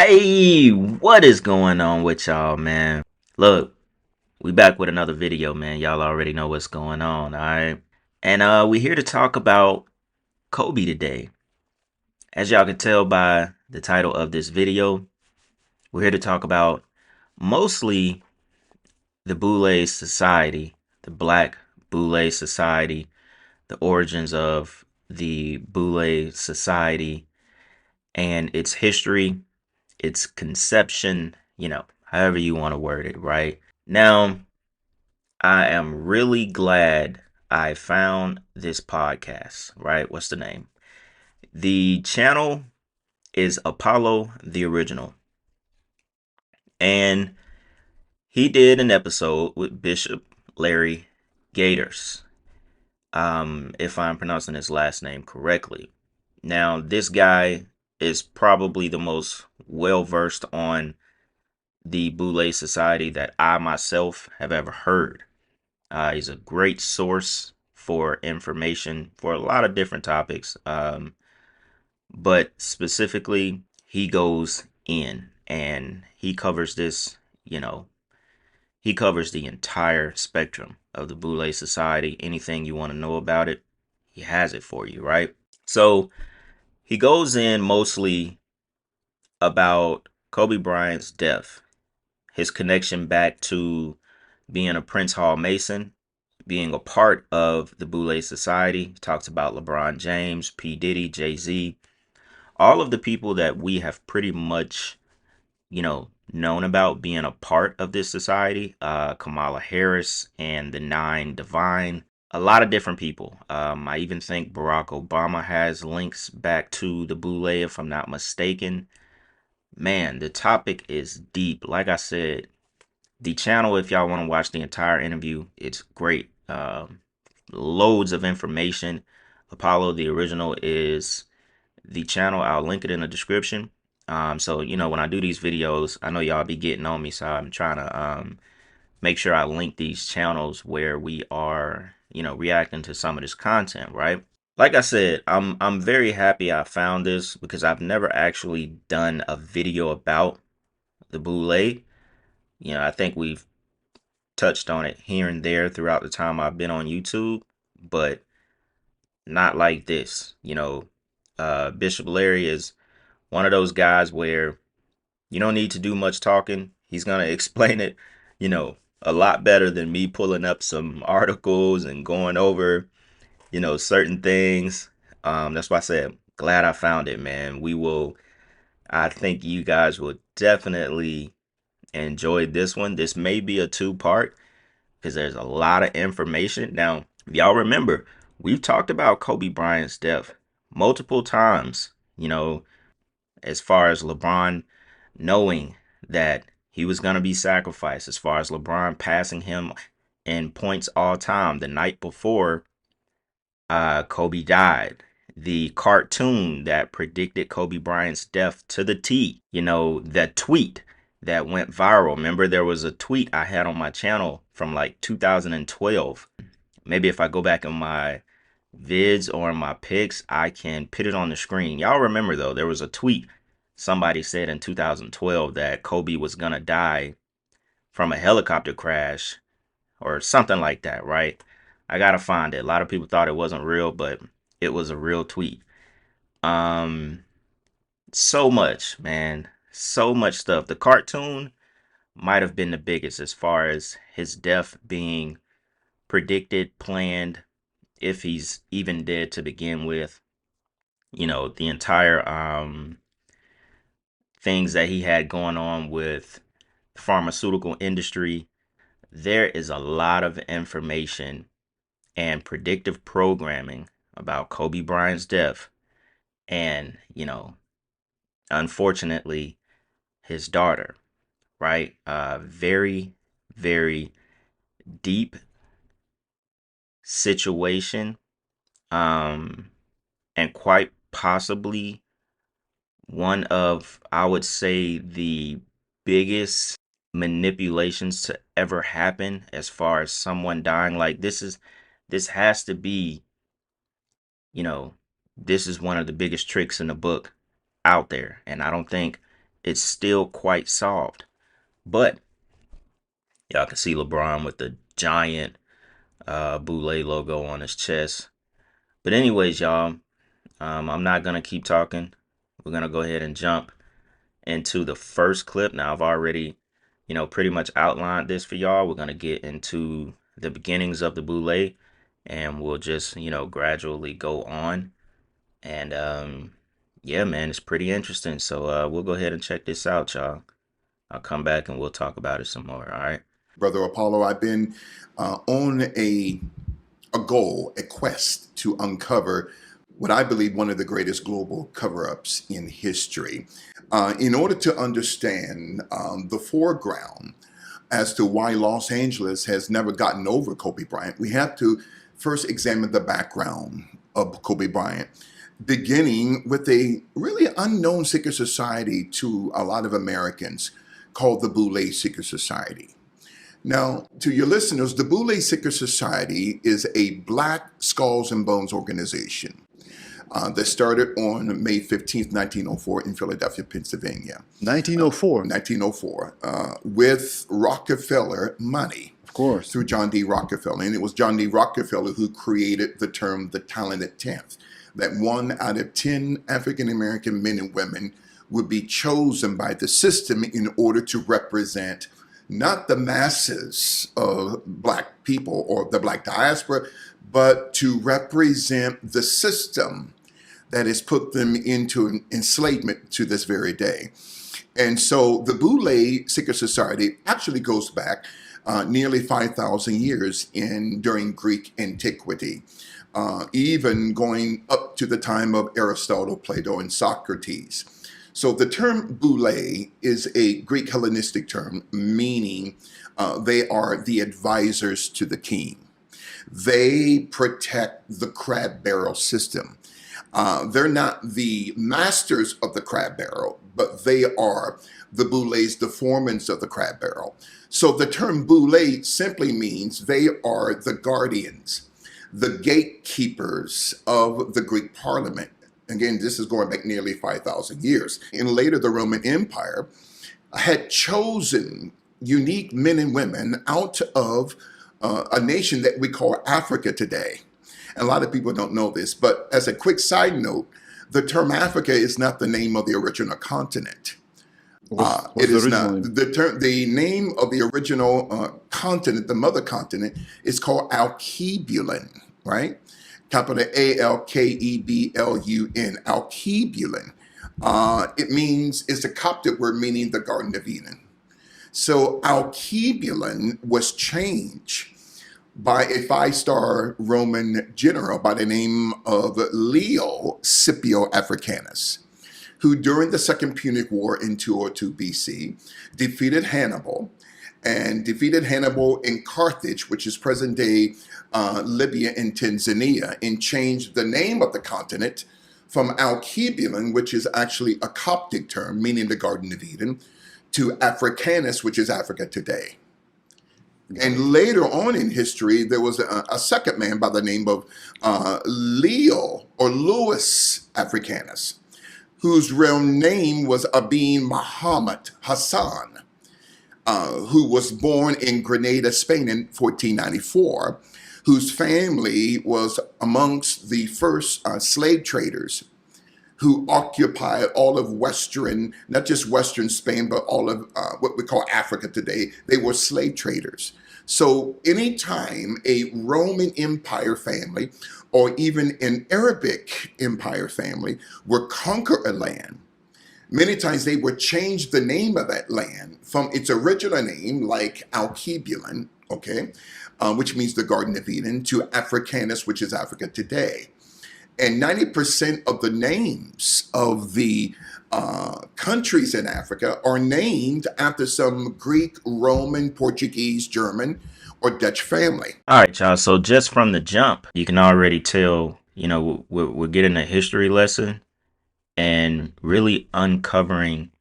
Hey, what is going on with y'all, man? Look, we back with another video, man. Y'all already know what's going on, all right? And we here to talk about Kobe today. As y'all can tell by the title of this video, we're here to talk about mostly the Boule Society, the Black Boule Society, the origins of the Boule Society and its history, its conception, however you want to word it, right? Now, I am really glad I found this podcast, right? What's the name? The channel is Apollo the Original. And he did an episode with Bishop Larry Gators, if I'm pronouncing his last name correctly. Now, this guy is probably the most well versed on the Boule Society that I myself have ever heard. He's a great source for information for a lot of different topics, but specifically, he goes in and he covers this, he covers the entire spectrum of the Boule Society. Anything you want to know about it, he has it for you, right? So he goes in mostly about Kobe Bryant's death, his connection back to being a Prince Hall Mason, being a part of the Boule Society. He talks about LeBron James, P. Diddy, Jay-Z, all of the people that we have pretty much, known about being a part of this society. Kamala Harris and the Nine Divine. A lot of different people. I even think Barack Obama has links back to the Boule, if I'm not mistaken. Man, the topic is deep. Like I said, the channel, if y'all want to watch the entire interview, it's great. Loads of information. Apollo the Original is the channel. I'll link it in the description. So when I do these videos, I know y'all be getting on me, so I'm trying to make sure I link these channels where we are, reacting to some of this content, right? Like I said, I'm very happy I found this because I've never actually done a video about the Boule. I think we've touched on it here and there throughout the time I've been on YouTube, but not like this. Bishop Larry is one of those guys where you don't need to do much talking. He's going to explain it, a lot better than me pulling up some articles and going over, certain things. That's why I said, glad I found it, man. I think you guys will definitely enjoy this one. This may be a two-part because there's a lot of information. Now, if y'all remember, we've talked about Kobe Bryant's death multiple times, as far as LeBron knowing that he was going to be sacrificed, as far as LeBron passing him in points all time the night before Kobe died. The cartoon that predicted Kobe Bryant's death to the T, that tweet that went viral. Remember, there was a tweet I had on my channel from like 2012. Maybe if I go back in my vids or in my pics, I can put it on the screen. Y'all remember though, there was a tweet somebody said in 2012 that Kobe was gonna die from a helicopter crash or something like that, right? I gotta find it. A lot of people thought it wasn't real, but it was a real tweet. Um, so much, man. So much stuff. The cartoon might have been the biggest as far as his death being predicted, planned, if he's even dead to begin with. The entire things that he had going on with the pharmaceutical industry. There is a lot of information and predictive programming about Kobe Bryant's death and, unfortunately, his daughter, right? Very, very deep situation, um, and quite possibly one of, I would say, the biggest manipulations to ever happen as far as someone dying. Like this has to be, you know, this is one of the biggest tricks in the book out there. And I don't think it's still quite solved. But y'all can see LeBron with the giant Boule logo on his chest. But anyways, y'all, I'm not gonna keep talking. We're gonna go ahead and jump into the first clip. Now I've already, pretty much outlined this for y'all. We're gonna get into the beginnings of the Boule, and we'll just, gradually go on. And yeah, man, it's pretty interesting. So we'll go ahead and check this out, y'all. I'll come back and we'll talk about it some more. All right. Brother Apollo, I've been on a goal, a quest to uncover what I believe one of the greatest global cover-ups in history. In order to understand the foreground as to why Los Angeles has never gotten over Kobe Bryant, we have to first examine the background of Kobe Bryant, beginning with a really unknown secret society to a lot of Americans called the Boule Secret Society. Now, to your listeners, the Boule Secret Society is a Black Skulls and Bones organization that started on May 15th, 1904 in Philadelphia, Pennsylvania. 1904. 1904, with Rockefeller money. Of course. Through John D. Rockefeller. And it was John D. Rockefeller who created the term the talented 10th, that 1 out of 10 African-American men and women would be chosen by the system in order to represent not the masses of Black people or the Black diaspora, but to represent the system that has put them into enslavement to this very day. And so the Boule Secret Society actually goes back nearly 5,000 years during Greek antiquity, even going up to the time of Aristotle, Plato, and Socrates. So the term Boule is a Greek Hellenistic term, meaning they are the advisors to the king. They protect the crab barrel system. They're not the masters of the crab barrel, but they are the Boules, the foremans of the crab barrel. So the term Boule simply means they are the guardians, the gatekeepers of the Greek parliament. Again, this is going back nearly 5,000 years. And later, the Roman Empire had chosen unique men and women out of a nation that we call Africa today. And a lot of people don't know this, but as a quick side note, the term Africa is not the name of the original continent. It is not. The name of the original continent, the mother continent, is called Alkebulan, right? Capital Alkebulun, Alkebulan. It means, it's a Coptic word meaning the Garden of Eden. So Alkebulan was changed by a 5-star Roman general by the name of Leo Scipio Africanus, who during the Second Punic War in 202 BC defeated Hannibal in Carthage, which is present-day Libya and Tanzania, and changed the name of the continent from Alkebulan, which is actually a Coptic term meaning the Garden of Eden, to Africanus, which is Africa today. And later on in history, there was a second man by the name of Leo or Louis Africanus, whose real name was Abin Muhammad Hassan, who was born in Grenada, Spain in 1494, whose family was amongst the first slave traders who occupied all of Western, not just Western Spain, but all of what we call Africa today. They were slave traders. So anytime a Roman Empire family or even an Arabic Empire family would conquer a land, many times they would change the name of that land from its original name, like Alkebulan, okay, which means the Garden of Eden, to Africanus, which is Africa today. And 90% of the names of the countries in Africa are named after some Greek, Roman, Portuguese, German, or Dutch family. All right, y'all. So just from the jump, you can already tell, we're getting a history lesson and really uncovering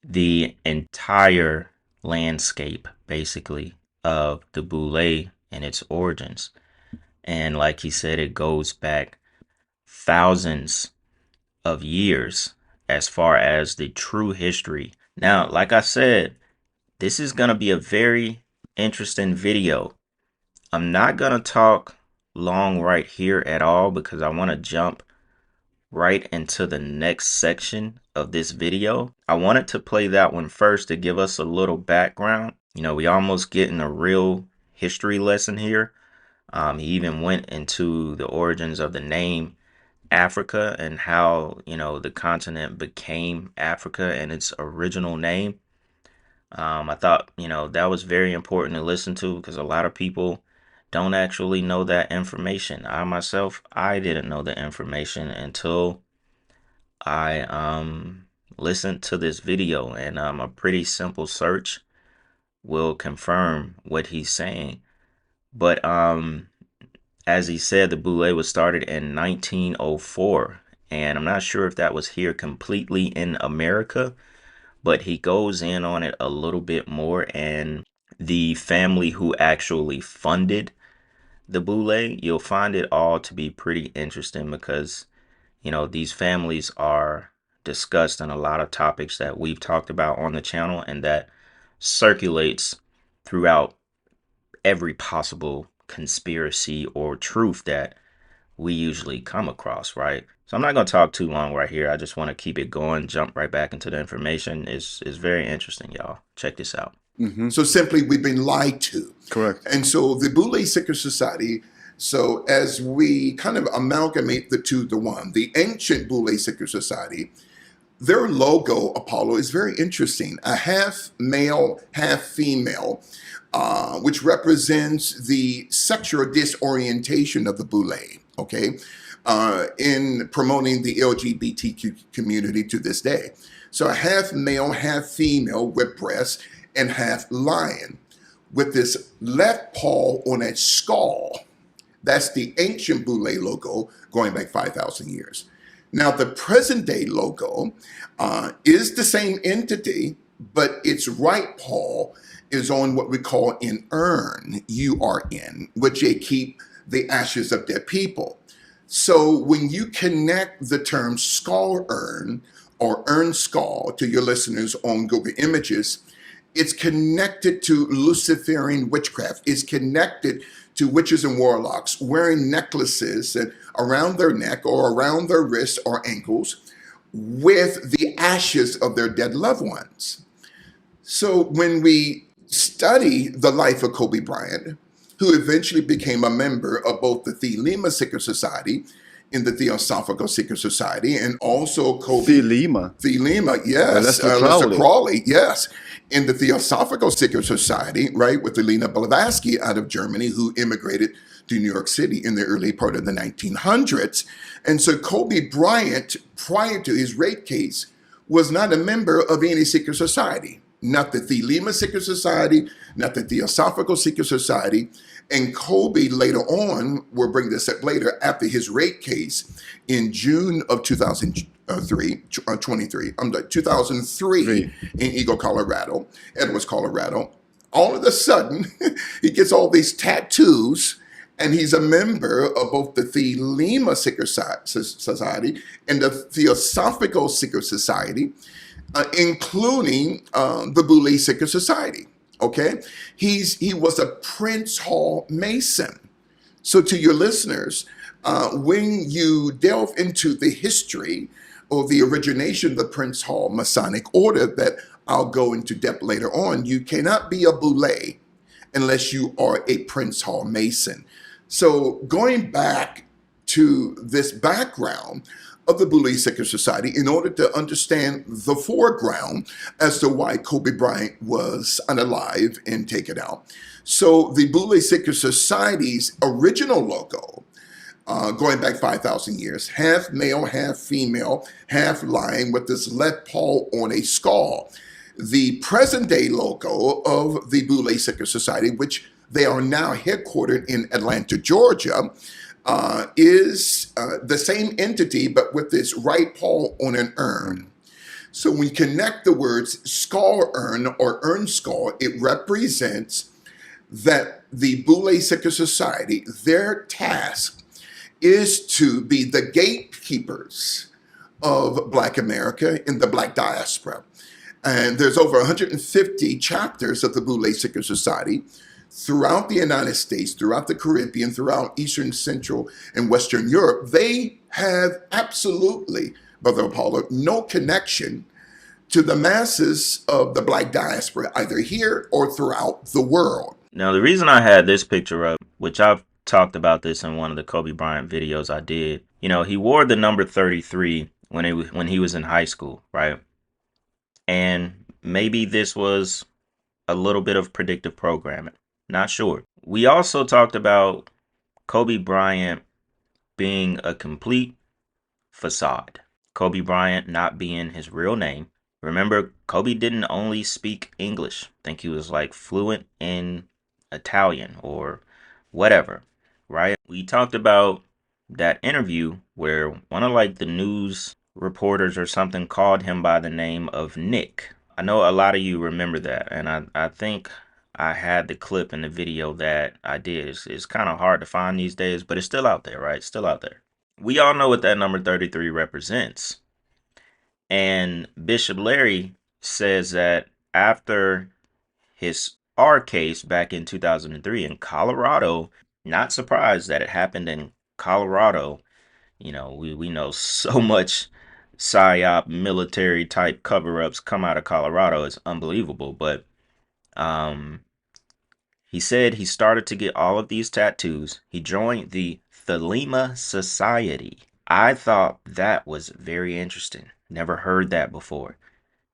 the entire landscape, basically, of the Boule and its origins. And like he said, it goes back thousands of years as far as the true history. Now, like I said, this is going to be a very interesting video. I'm not going to talk long right here at all because I want to jump right into the next section of this video. I wanted to play that one first to give us a little background. You know, we almost getting a real history lesson here. He even went into the origins of the name Africa and how, you know, the continent became Africa and its original name. I thought, you know, that was very important to listen to because a lot of people don't actually know that information. I myself, I didn't know the information until I listened to this video, and a pretty simple search will confirm what he's saying. But as he said, the Boule was started in 1904, and I'm not sure if that was here completely in America, but he goes in on it a little bit more. And the family who actually funded the Boule, you'll find it all to be pretty interesting because, you know, these families are discussed in a lot of topics that we've talked about on the channel and that circulates throughout every possible conspiracy or truth that we usually come across, right? So I'm not going to talk too long right here. I just want to keep it going, jump right back into the information. It's very interesting, y'all. Check this out. So simply, we've been lied to. Correct. And so the Boule Secret Society, so as we kind of amalgamate the two to one, the ancient Boule Secret Society, their logo, Apollo, is very interesting. A half male, half female, which represents the sexual disorientation of the Boule, okay, in promoting the LGBTQ community to this day. So a half male, half female with breasts and half lion with this left paw on a skull. That's the ancient Boule logo going back 5,000 years. Now, the present day logo is the same entity, but its right paw is on what we call an urn, URN, which they keep the ashes of dead people. So when you connect the term skull urn or urn skull to your listeners on Google Images, it's connected to Luciferian witchcraft. It's connected to witches and warlocks wearing necklaces around their neck or around their wrists or ankles with the ashes of their dead loved ones. So when we study the life of Kobe Bryant, who eventually became a member of both the Thelema Secret Society and the Theosophical Secret Society, and also Kobe Thelema, yes, Lester Crowley, yes, in the Theosophical Secret Society, right, with Elena Blavatsky out of Germany, who immigrated to New York City in the early part of the 1900s. And so Kobe Bryant, prior to his rape case, was not a member of any secret society, not the Thelema Secret Society, not the Theosophical Secret Society. And Kobe later on, we'll bring this up later, after his rape case in June of 2003 in Eagle, Colorado, Edwards, Colorado. All of a sudden, he gets all these tattoos, and he's a member of both the Thelema Secret Society and the Theosophical Secret Society, including the Boule Secret Society. Okay, he was a Prince Hall Mason. So to your listeners, when you delve into the history or the origination of the Prince Hall Masonic Order that I'll go into depth later on, you cannot be a Boule unless you are a Prince Hall Mason. So going back to this background of the Boule Secret Society in order to understand the foreground as to why Kobe Bryant was unalive and taken out. So the Boule Secret Society's original logo, going back 5,000 years, half male, half female, half lion with this left paw on a skull. The present day logo of the Boule Secret Society, which they are now headquartered in Atlanta, Georgia, is the same entity, but with this right paw on an urn. So when you connect the words skull urn or urn skull, it represents that the Boule Secret Society, their task is to be the gatekeepers of Black America in the Black diaspora. And there's over 150 chapters of the Boule Secret Society throughout the United States, throughout the Caribbean, throughout Eastern, Central, and Western Europe. They have absolutely, Brother Apollo, no connection to the masses of the Black diaspora, either here or throughout the world. Now, the reason I had this picture up, which I've talked about this in one of the Kobe Bryant videos I did, he wore the number 33 when he was in high school, right? And maybe this was a little bit of predictive programming. Not sure. We also talked about Kobe Bryant being a complete facade. Kobe Bryant not being his real name. Remember, Kobe didn't only speak English. I think he was like fluent in Italian or whatever, right? We talked about that interview where one of like the news reporters or something called him by the name of Nick. I know a lot of you remember that, and I think I had the clip in the video that I did. It's kind of hard to find these days, but it's still out there, right? Still out there. We all know what that number 33 represents. And Bishop Larry says that after his R case back in 2003 in Colorado, not surprised that it happened in Colorado. We know so much psyop military type cover-ups come out of Colorado. It's unbelievable. But um he said he started to get all of these tattoos. He joined the Thelema Society. I thought that was very interesting. Never heard that before.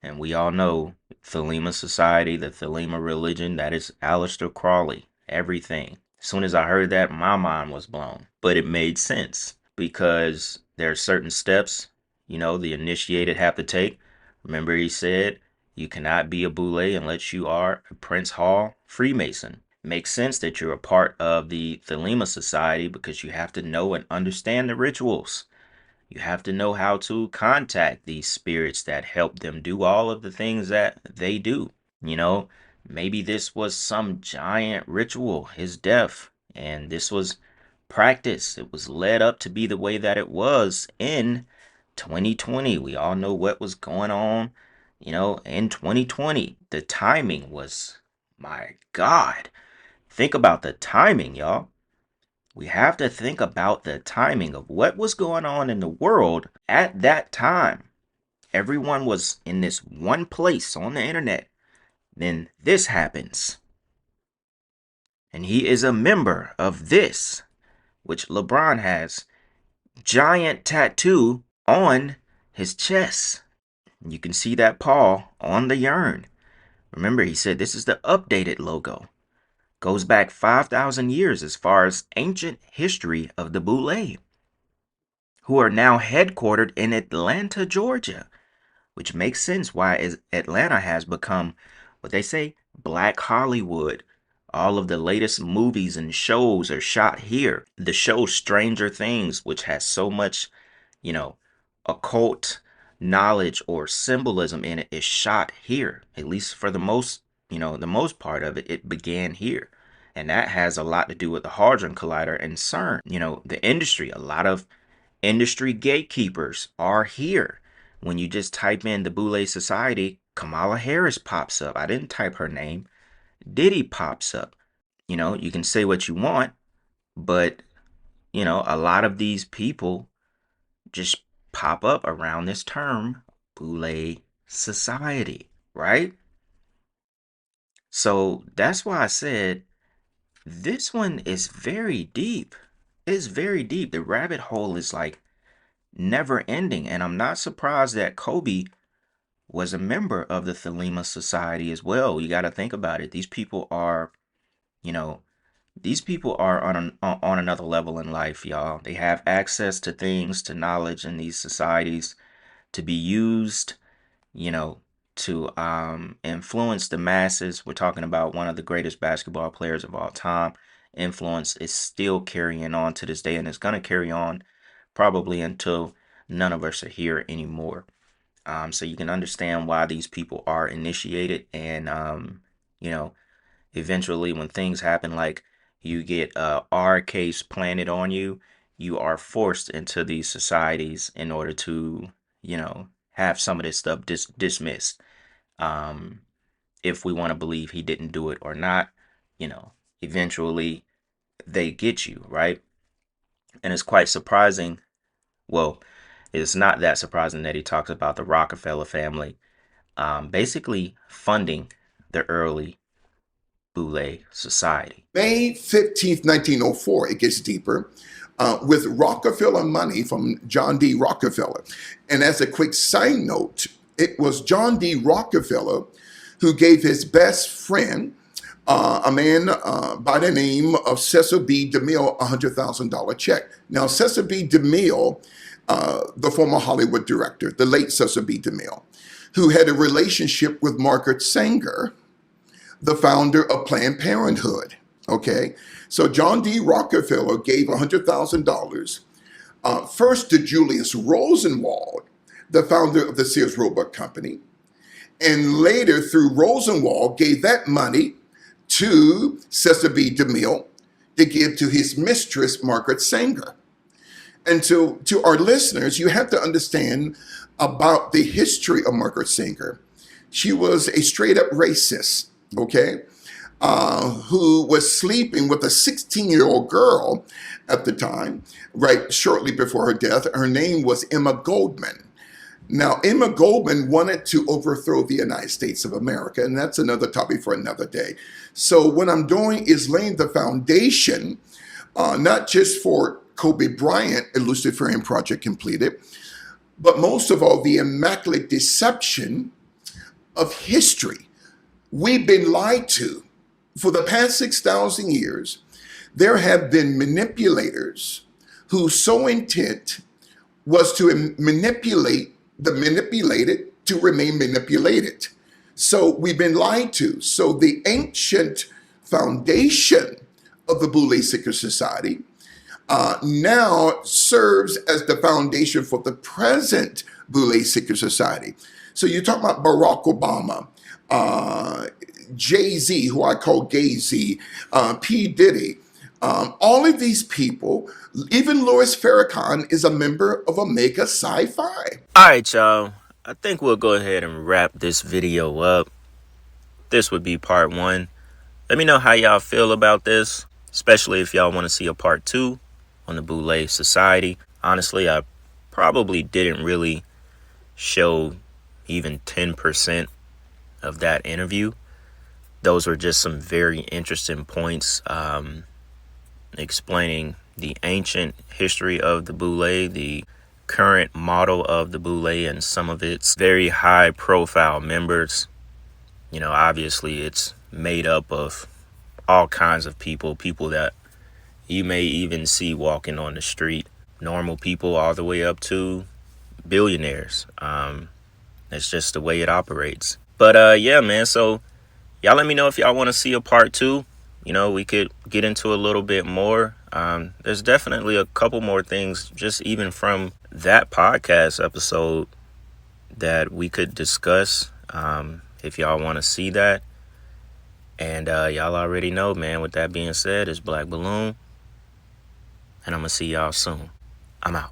And we all know Thelema Society, the Thelema religion, that is Aleister Crowley, everything. As soon as I heard that, my mind was blown. But it made sense because there are certain steps, the initiated have to take. Remember, he said, you cannot be a Boule unless you are a Prince Hall Freemason. It makes sense that you're a part of the Thelema Society because you have to know and understand the rituals. You have to know how to contact these spirits that help them do all of the things that they do. You know, maybe this was some giant ritual, his death, and this was practice. It was led up to be the way that it was in 2020. We all know what was going on, in 2020. The timing was, my God. Think about the timing, y'all. We have to think about the timing of what was going on in the world at that time. Everyone was in this one place on the internet. Then this happens. And he is a member of this, which LeBron has giant tattoo on his chest. You can see that paw on the urn. Remember, he said this is the updated logo. Goes back 5,000 years as far as ancient history of the Boule, who are now headquartered in Atlanta, Georgia, which makes sense why Atlanta has become what they say Black Hollywood. All of the latest movies and shows are shot here. The show Stranger Things, which has so much, you know, occult knowledge or symbolism in it, is shot here. At least for the most part of it, it began here. And that has a lot to do with the Hadron Collider and CERN. The industry, a lot of industry gatekeepers are here. When you just type in the Boule Society, Kamala Harris pops up. I didn't type her name. Diddy pops up. You can say what you want, but, a lot of these people just pop up around this term, Boule Society, right? So that's why I said this one is very deep. It's very deep. The rabbit hole is like never ending. And I'm not surprised that Kobe was a member of the Thelema Society as well. You got to think about it. You know, these people are on another level in life, y'all. They have access to things, to knowledge in these societies to be used, you know, to influence the masses. We're talking about one of the greatest basketball players of all time. Influence is still carrying on to this day, and it's going to carry on probably until none of us are here anymore. So you can understand why these people are initiated, and you know, eventually when things happen, like you get a R case planted on you, you are forced into these societies in order to, have some of this stuff dismissed. Um, if we want to believe he didn't do it or not, you know, eventually they get you, right? And it's quite surprising. Well, it's not that surprising that he talks about the Rockefeller family basically funding the early Boule society. May 15th, 1904, it gets deeper, with Rockefeller money from John D. Rockefeller. And as a quick side note, it was John D. Rockefeller who gave his best friend, a man by the name of Cecil B. DeMille, a $100,000 check. Now, Cecil B. DeMille, the former Hollywood director, the late Cecil B. DeMille, who had a relationship with Margaret Sanger, the founder of Planned Parenthood. Okay, so John D. Rockefeller gave $100,000 first to Julius Rosenwald, the founder of the Sears Roebuck Company, and later through Rosenwald gave that money to Cecil B. DeMille to give to his mistress, Margaret Sanger. And to our listeners, you have to understand about the history of Margaret Sanger. She was a straight up racist, okay, who was sleeping with a 16-year-old girl at the time, right shortly before her death. Her name was Emma Goldman. Now, Emma Goldman wanted to overthrow the United States of America, and that's another topic for another day. So what I'm doing is laying the foundation, not just for Kobe Bryant, a Luciferian project completed, but most of all, the immaculate deception of history. We've been lied to. For the past 6,000 years, there have been manipulators whose sole intent was to manipulate the manipulated to remain manipulated. So we've been lied to. So the ancient foundation of the Boule Secret Society now serves as the foundation for the present Boule Secret Society. So you talk about Barack Obama, Jay-Z, who I call Gay-Z, P. Diddy, all of these people, even Louis Farrakhan is a member of Omega Sci-Fi. All right, y'all. I think we'll go ahead and wrap this video up. This would be part 1. Let me know how y'all feel about this, especially if y'all want to see a part 2 on the Boule Society. Honestly, I probably didn't really show even 10% of that interview. Those were just some very interesting points, explaining the ancient history of the Boule, the current model of the Boule, and some of its very high profile members. Obviously it's made up of all kinds of people that you may even see walking on the street, normal people all the way up to billionaires. It's just the way it operates. But yeah, man, so y'all let me know if y'all want to see a part 2. We could get into a little bit more. There's definitely a couple more things just even from that podcast episode that we could discuss, if y'all want to see that. And y'all already know, man, with that being said, it's Black Balloon, and I'm going to see y'all soon. I'm out.